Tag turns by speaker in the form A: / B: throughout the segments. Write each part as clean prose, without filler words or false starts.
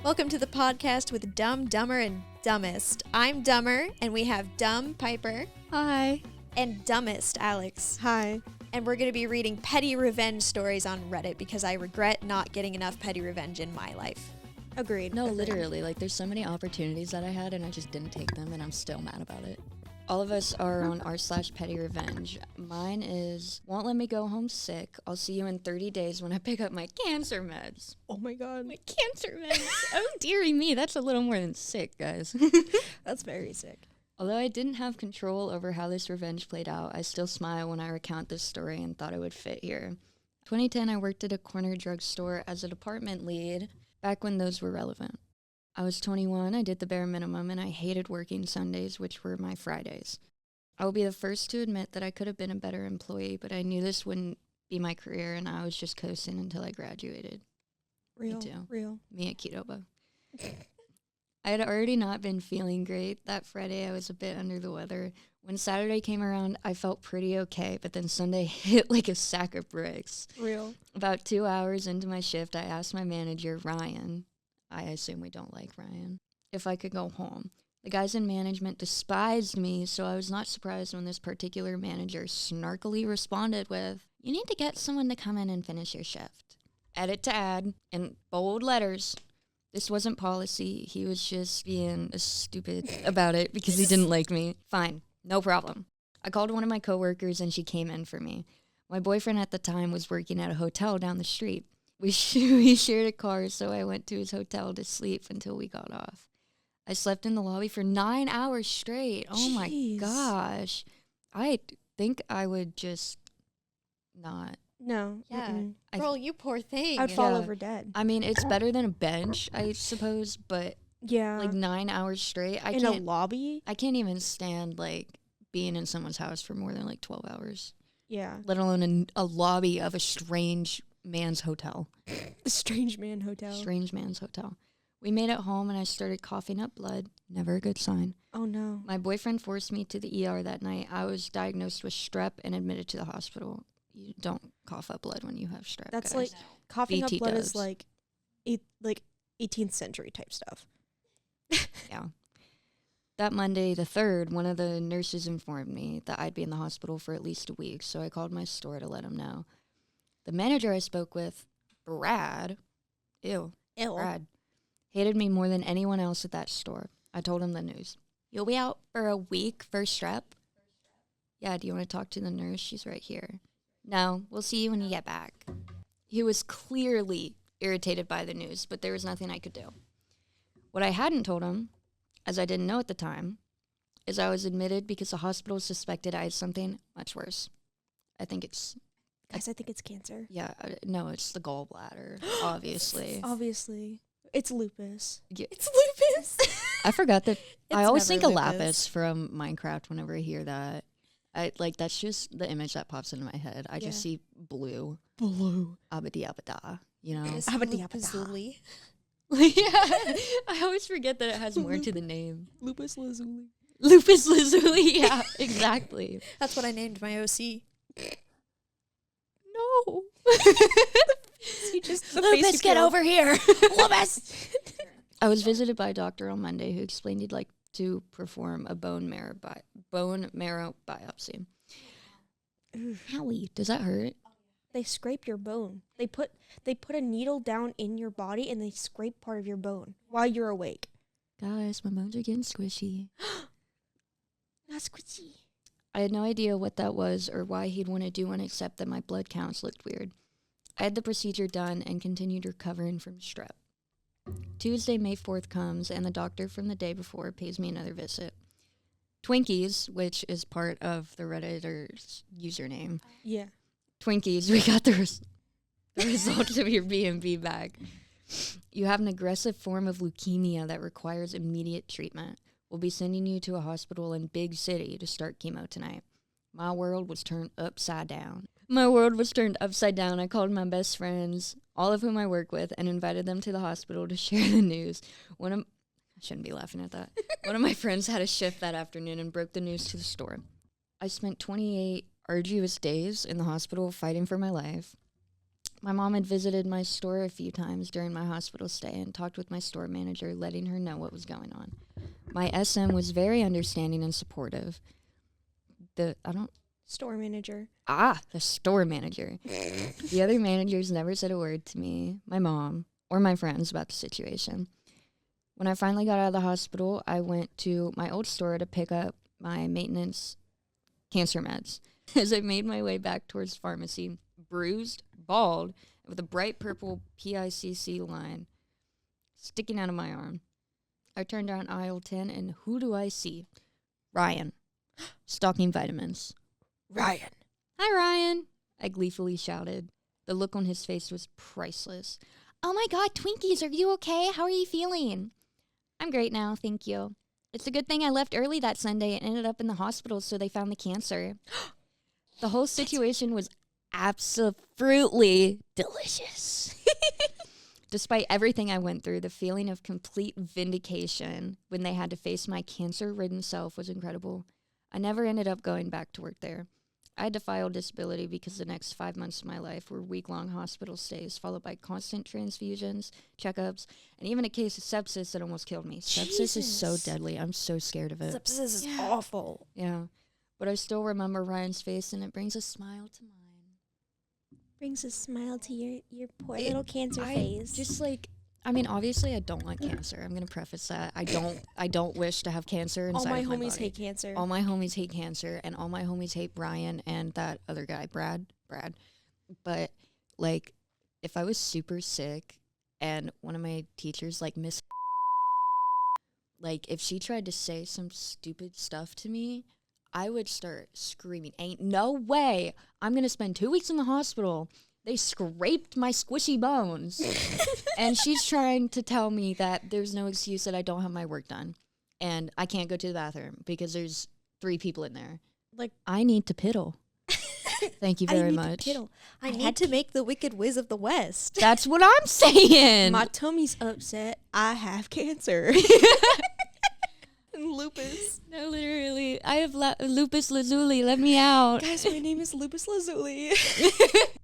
A: Welcome to the podcast with Dumb, Dumber, and Dumbest. I'm Dumber, and we have Dumb Piper.
B: Hi.
A: And Dumbest Alex.
B: Hi.
A: And we're going to be reading petty revenge stories on Reddit because I regret not getting enough petty revenge in my life.
B: Agreed.
C: No, literally, like there's so many opportunities that I had and I just didn't take them and I'm still mad about it. All of us are on r/petty revenge. Mine is, won't let me go home sick. I'll see you in 30 days when I pick up my cancer meds.
B: Oh my god.
C: My cancer meds. Oh, dearie me. That's a little more than sick, guys.
B: That's very sick.
C: Although I didn't have control over how this revenge played out, I still smile when I recount this story and thought it would fit here. 2010, I worked at a corner drugstore as a department lead, back when those were relevant. I was 21, I did the bare minimum, and I hated working Sundays, which were my Fridays. I will be the first to admit that I could have been a better employee, but I knew this wouldn't be my career, and I was just coasting until I graduated.
B: Real.
C: Me too.
B: Real.
C: Me at Qdoba. I had already not been feeling great. That Friday, I was a bit under the weather. When Saturday came around, I felt pretty okay, but then Sunday hit like a sack of bricks.
B: Real.
C: About 2 hours into my shift, I asked my manager, Ryan, I assume we don't like Ryan, if I could go home. The guys in management despised me, so I was not surprised when this particular manager snarkily responded with, "You need to get someone to come in and finish your shift." Edit to add, in bold letters. This wasn't policy. He was just being stupid about it because he didn't like me. Fine, no problem. I called one of my coworkers and she came in for me. My boyfriend at the time was working at a hotel down the street. We shared a car, so I went to his hotel to sleep until we got off. I slept in the lobby for 9 hours straight. Oh my gosh. I think I would just not.
B: No.
A: Yeah.
B: Mm-mm.
A: Girl, you poor thing.
B: I'd fall
C: Yeah.
B: over dead.
C: I mean, it's better than a bench, I suppose, but
B: Yeah.
C: like 9 hours straight,
B: in a lobby?
C: I can't even stand like being in someone's house for more than like 12 hours,
B: Yeah.
C: let alone in a lobby of a strange man's hotel.
B: The Strange Man Hotel.
C: Strange man's hotel. We made it home and I started coughing up blood. Never a good sign.
B: Oh no.
C: My boyfriend forced me to the ER that night. I was diagnosed with strep and admitted to the hospital. You don't cough up blood when you have strep.
B: That's
C: guys.
B: like coughing
C: BT
B: up blood is
C: dubs.
B: like 18th century type stuff.
C: Yeah. That Monday, the 3rd, one of the nurses informed me that I'd be in the hospital for at least a week, so I called my store to let him know. The manager I spoke with, Brad, Brad, hated me more than anyone else at that store. I told him the news. "You'll be out for a week for strep?" "Yeah, do you want to talk to the nurse? She's right here." "No, we'll see you when you get back." He was clearly irritated by the news, but there was nothing I could do. What I hadn't told him, as I didn't know at the time, is I was admitted because the hospital suspected I had something much worse. I think it's,
B: Guys, I think it's cancer.
C: no, it's the gallbladder, obviously.
B: Obviously. It's lupus.
C: Yeah.
A: It's lupus.
C: I forgot that. I
A: It's
C: always think
A: never
C: of
A: lupus.
C: Lapis from Minecraft whenever I hear that. That's just the image that pops into my head. I just see blue.
B: Blue.
C: Abadi abada, you know?
A: It's
B: Abadi
A: lupus
B: abada.
A: lazuli.
C: Yeah. I always forget that it has more to the name.
B: Lupus lazuli.
C: Lupus lazuli, yeah, exactly.
A: That's what I named my OC.
B: No. You just the face
C: Lupus,
B: you
C: get
B: killed.
C: over here. Lupus. I was visited by a doctor on Monday who explained he'd like to perform a bone marrow biopsy. Howie, does that hurt?
B: They scrape your bone. They put a needle down in your body and they scrape part of your bone while you're awake.
C: Guys, my bones are getting squishy.
B: Not squishy.
C: I had no idea what that was or why he'd want to do one except that my blood counts looked weird. I had the procedure done and continued recovering from strep. Tuesday, May 4th comes and the doctor from the day before pays me another visit. Twinkies, which is part of the Redditor's username.
B: Yeah.
C: Twinkies, we got the results of your B&B back. You have an aggressive form of leukemia that requires immediate treatment. We'll be sending you to a hospital in Big City to start chemo tonight. My world was turned upside down. I called my best friends, all of whom I work with, and invited them to the hospital to share the news. I shouldn't be laughing at that. One of my friends had a shift that afternoon and broke the news to the store. I spent 28 arduous days in the hospital fighting for my life. My mom had visited my store a few times during my hospital stay and talked with my store manager, letting her know what was going on. My SM was very understanding and supportive.
B: Store manager.
C: The store manager. The other managers never said a word to me, my mom, or my friends about the situation. When I finally got out of the hospital, I went to my old store to pick up my maintenance cancer meds. As I made my way back towards pharmacy, bruised, bald, with a bright purple PICC line sticking out of my arm, I turned down aisle 10, and who do I see? Ryan, stocking vitamins.
B: Ryan.
C: Hi, Ryan, I gleefully shouted. The look on his face was priceless. Oh my God, Twinkies, are you okay? How are you feeling? I'm great now, thank you. It's a good thing I left early that Sunday and ended up in the hospital, so they found the cancer. The whole situation was absolutely delicious. Despite everything I went through, the feeling of complete vindication when they had to face my cancer-ridden self was incredible. I never ended up going back to work there. I had to file disability because the next 5 months of my life were week-long hospital stays, followed by constant transfusions, checkups, and even a case of sepsis that almost killed me. Sepsis is so
B: Jesus.
C: deadly. I'm so scared of it.
B: Sepsis is awful.
C: Yeah. But I still remember Ryan's face, and it brings a smile to mine.
B: Brings a smile to your poor little cancer
C: I
B: face.
C: just obviously I don't want cancer. I'm gonna preface that. I don't wish to have cancer inside
B: all my
C: of my
B: homies
C: body.
B: hate cancer.
C: All my homies hate cancer, and all my homies hate Brian and that other guy, Brad. But like, if I was super sick and one of my teachers, like Miss, like if she tried to say some stupid stuff to me, I would start screaming. Ain't no way I'm gonna spend 2 weeks in the hospital. They scraped my squishy bones. And she's trying to tell me that there's no excuse that I don't have my work done. And I can't go to the bathroom because there's 3 people in there.
B: Like,
C: I need to piddle. Thank you very much.
A: I need to make the Wicked Wiz of the West.
C: That's what I'm saying.
B: My tummy's upset. I have cancer. And lupus.
C: No, literally. I have lupus lazuli. Let me out.
B: Guys, my name is Lupus Lazuli.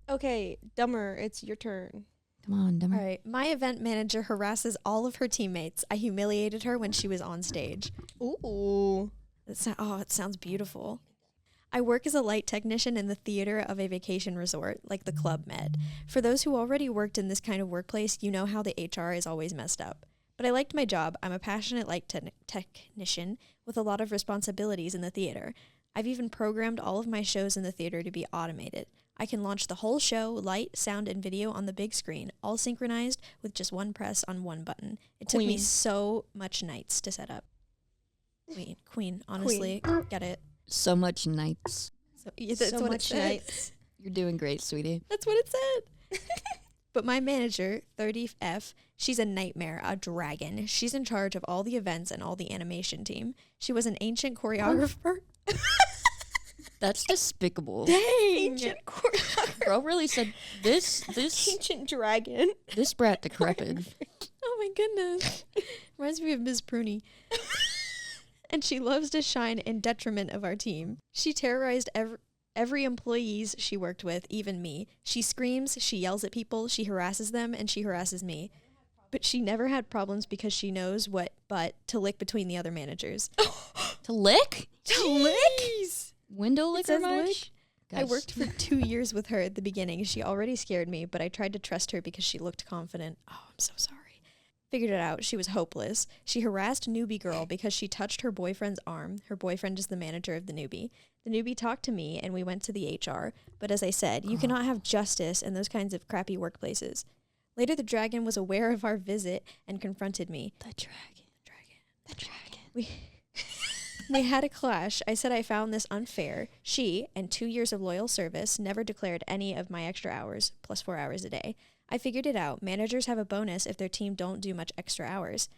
B: Okay, Dumber, it's your turn.
C: Come on, Dumber.
A: All right. My event manager harasses all of her teammates. I humiliated her when she was on stage.
B: Ooh.
A: It sounds beautiful. I work as a light technician in the theater of a vacation resort, like the Club Med. For those who already worked in this kind of workplace, you know how the HR is always messed up. But I liked my job. I'm a passionate light technician with a lot of responsibilities in the theater. I've even programmed all of my shows in the theater to be automated. I can launch the whole show, light, sound, and video on the big screen, all synchronized with just one press on one button. It took me
B: Queen.
A: so much nights to set up. Queen, honestly, get it.
C: So much nights.
A: So, that's
B: So
A: what
B: much
A: it said.
B: nights.
C: You're doing great, sweetie.
A: That's what it said. But my manager, 30F, she's a nightmare, a dragon. She's in charge of all the events and all the animation team. She was an ancient choreographer.
C: That's despicable.
B: Ancient choreographer.
C: Bro really said this
B: Ancient dragon.
C: this brat decrepit.
A: Oh my goodness. Reminds me of Ms. Pruny. And she loves to shine in detriment of our team. She terrorized every employees she worked with, even me. She screams, she yells at people, she harasses them, and she harasses me. But she never had problems because she knows what butt to lick between the other managers.
C: To lick?
B: To lick?
C: Window licker
A: says
C: much?
A: lick. I worked for 2 years with her at the beginning. She already scared me, but I tried to trust her because she looked confident. Oh, I'm so sorry. Figured it out. She was hopeless. She harassed newbie girl because she touched her boyfriend's arm. Her boyfriend is the manager of the newbie. The newbie talked to me and we went to the HR. But as I said, you cannot have justice in those kinds of crappy workplaces. Later, the dragon was aware of our visit and confronted me.
C: The dragon.
A: We had a clash. I said I found this unfair. She, and 2 years of loyal service, never declared any of my extra hours, plus 4 hours a day. I figured it out. Managers have a bonus if their team don't do much extra hours.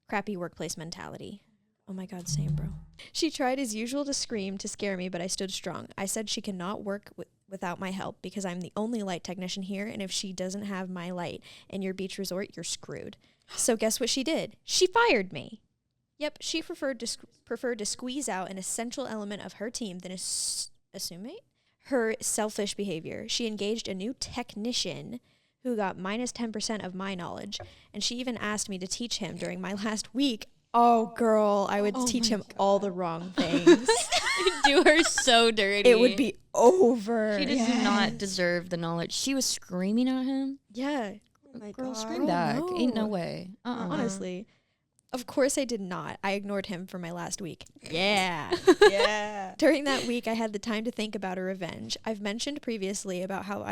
A: Crappy workplace mentality. Oh my God, same, bro. She tried as usual to scream to scare me, but I stood strong. I said she cannot work without my help because I'm the only light technician here, and if she doesn't have my light in your beach resort, you're screwed. So guess what she did? She fired me. Yep, she preferred to squeeze out an essential element of her team than assuming her selfish behavior. She engaged a new technician who got minus 10% of my knowledge, and she even asked me to teach him during my last week. Oh, girl, I would teach him all the wrong things.
C: Do her so dirty.
A: It would be over.
C: She does not deserve the knowledge. She was screaming at him.
A: Yeah.
B: Oh my
C: Girl,
B: God.
C: scream back.
A: no.
C: Ain't no way.
A: Honestly. Of course I did not. I ignored him for my last week. Yeah.
B: Yeah.
A: During that week, I had the time to think about a revenge. I've mentioned previously about how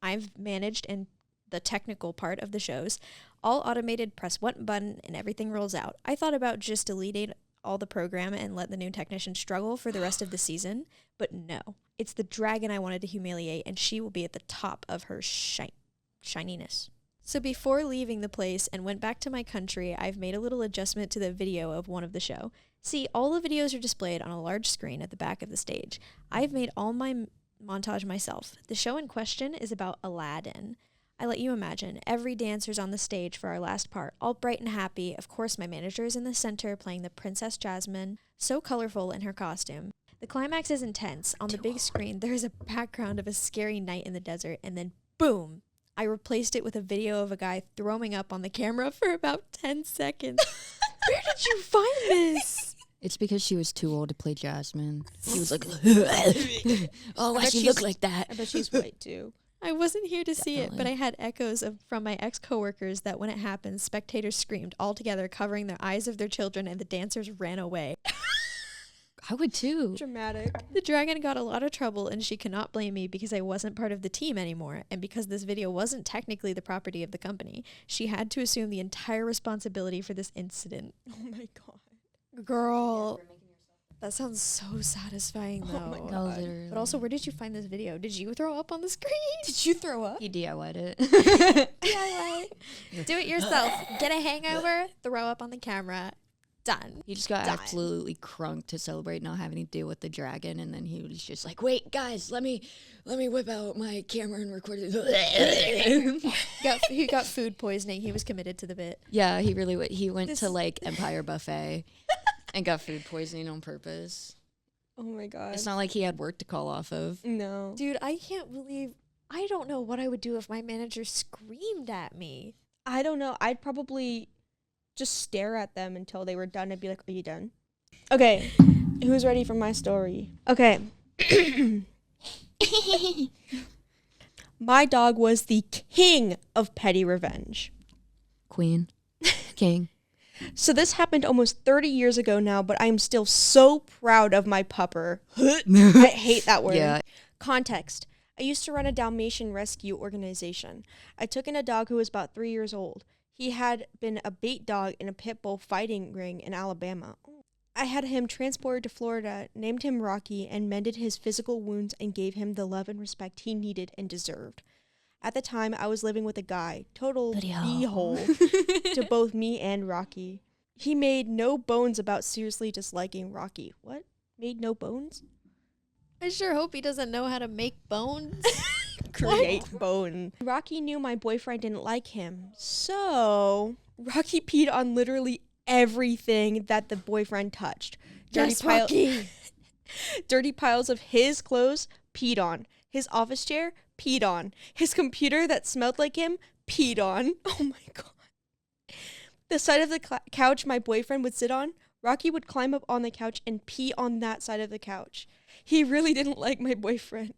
A: I've managed and the technical part of the shows. All automated, press one button and everything rolls out. I thought about just deleting all the program and let the new technician struggle for the rest of the season, but no. It's the dragon I wanted to humiliate, and she will be at the top of her shininess. So before leaving the place and went back to my country, I've made a little adjustment to the video of one of the show. See, all the videos are displayed on a large screen at the back of the stage. I've made all my montage myself. The show in question is about Aladdin. I let you imagine, every dancer's on the stage for our last part, all bright and happy. Of course, my manager is in the center playing the Princess Jasmine, so colorful in her costume. The climax is intense. On the big screen, there is a background of a scary night in the desert, and then boom! I replaced it with a video of a guy throwing up on the camera for about 10 seconds. Where did you find this?
C: It's because she was too old to play Jasmine. She was like, oh, why
B: bet
C: she
B: she's-
C: look like that?
B: I bet she's white too.
A: I wasn't here to see it, but
C: Definitely.
A: I had echoes from my ex-coworkers that when it happened, spectators screamed all together, covering the eyes of their children, and the dancers ran away.
C: I would too.
B: Dramatic.
A: The dragon got a lot of trouble, and she cannot blame me because I wasn't part of the team anymore, and because this video wasn't technically the property of the company. She had to assume the entire responsibility for this incident.
B: Oh my God.
A: Girl, that sounds so satisfying, though.
B: Oh my God.
C: No, literally.
A: But also, where did you find this video? Did you throw up on the screen?
B: Did you throw up?
C: He DIY'd it.
A: DIY. Do it yourself. Get a hangover, throw up on the camera. Done.
C: He just got
A: Done.
C: absolutely crunked to celebrate not having to deal with the dragon, and then he was just like, "Wait, guys, let me whip out my camera and record it."
A: He got food poisoning. He was committed to the bit.
C: Yeah, he really went. He went
A: This-
C: to like Empire Buffet and got food poisoning on purpose.
B: Oh my God.
C: It's not like he had work to call off of.
B: No.
A: Dude, I can't believe. I don't know what I would do if my manager screamed at me.
B: I don't know. I'd probably just stare at them until they were done and be like, "Are you done?" Okay. Who's ready for my story? Okay. My dog was the king of petty revenge.
C: Queen, king.
B: So this happened almost 30 years ago now, but I'm still so proud of my pupper. I hate that word.
C: Yeah.
B: Context. I used to run a Dalmatian rescue organization. I took in a dog who was about 3 years old. He had been a bait dog in a pit bull fighting ring in Alabama. I had him transported to Florida, named him Rocky, and mended his physical wounds and gave him the love and respect he needed and deserved. At the time, I was living with a guy, total b-hole to both me and Rocky. He made no bones about seriously disliking Rocky. What? Made no bones?
A: I sure hope he doesn't know how to make bones.
B: Create bone. Rocky knew my boyfriend didn't like him, so Rocky peed on literally everything that the boyfriend touched.
A: Yes, Rocky.
B: Dirty piles of his clothes, peed on. His office chair, peed on. His computer that smelled like him, peed on. Oh my God. The side of the couch my boyfriend would sit on, Rocky would climb up on the couch and pee on that side of the couch. He really didn't like my boyfriend.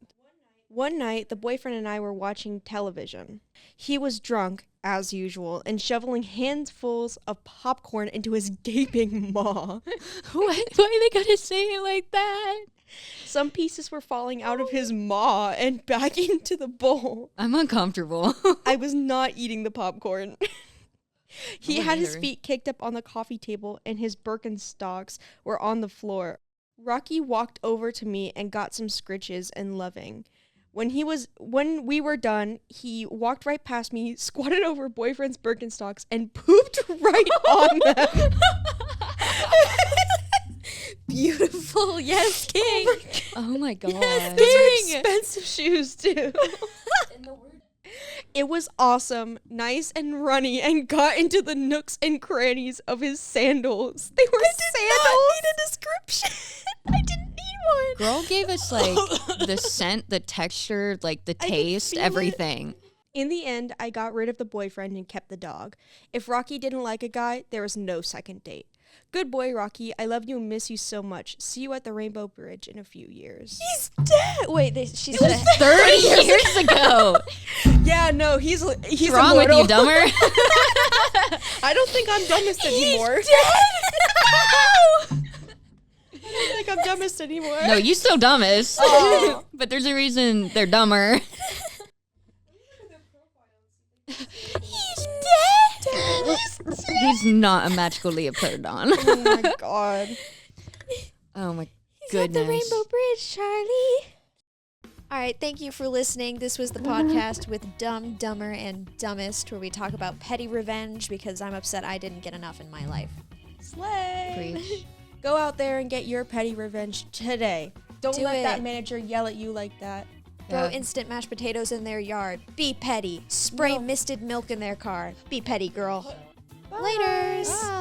B: One night, the boyfriend and I were watching television. He was drunk, as usual, and shoveling handfuls of popcorn into his gaping maw.
C: Why they gotta say it like that?
B: Some pieces were falling out of his maw and back into the bowl.
C: I'm uncomfortable.
B: I was not eating the popcorn. He
C: wasn't
B: had his
C: either.
B: feet kicked up on the coffee table and his Birkenstocks were on the floor. Rocky walked over to me and got some scritches and loving. When we were done, he walked right past me, squatted over boyfriend's Birkenstocks, and pooped right on them.
A: Beautiful. Yes, king.
C: Oh my God.
B: Those are expensive shoes too. It was awesome, nice and runny, and got into the nooks and crannies of his sandals. They were sandals.
A: Need a description. I didn't need
B: one.
C: Girl gave us like the scent, the texture, like the
B: can
C: taste,
B: feel it.
C: everything.
B: In the end, I got rid of the boyfriend and kept the dog. If Rocky didn't like a guy, there was no second date. Good boy, Rocky. I love you and miss you so much. See you at the Rainbow Bridge in a few years.
A: He's dead. Wait, she said it.
C: 30 years ago.
B: Yeah, no, he's
C: What's wrong with you, dumber?
B: I don't think I'm dumbest anymore. I don't think I'm dumbest anymore.
C: No, you still dumbest.
B: Oh.
C: But there's a reason they're dumber.
A: He's dead.
C: He's not a magical leopardon.
B: Oh my god.
C: Oh my
A: He's
C: goodness.
A: at the Rainbow Bridge, Charlie. All right, thank you for listening. This was the podcast with Dumb, Dumber, and Dumbest, where we talk about petty revenge because I'm upset I didn't get enough in my life.
B: Slay.
C: Preach.
B: Go out there and get your petty revenge today. Don't
A: Do
B: let that
A: it.
B: manager yell at you like that.
A: Throw
C: Yeah.
A: instant mashed potatoes in their yard. Be petty. Spray
B: No.
A: misted milk in their car. Be petty, girl.
B: Bye.
A: Laters.
B: Bye.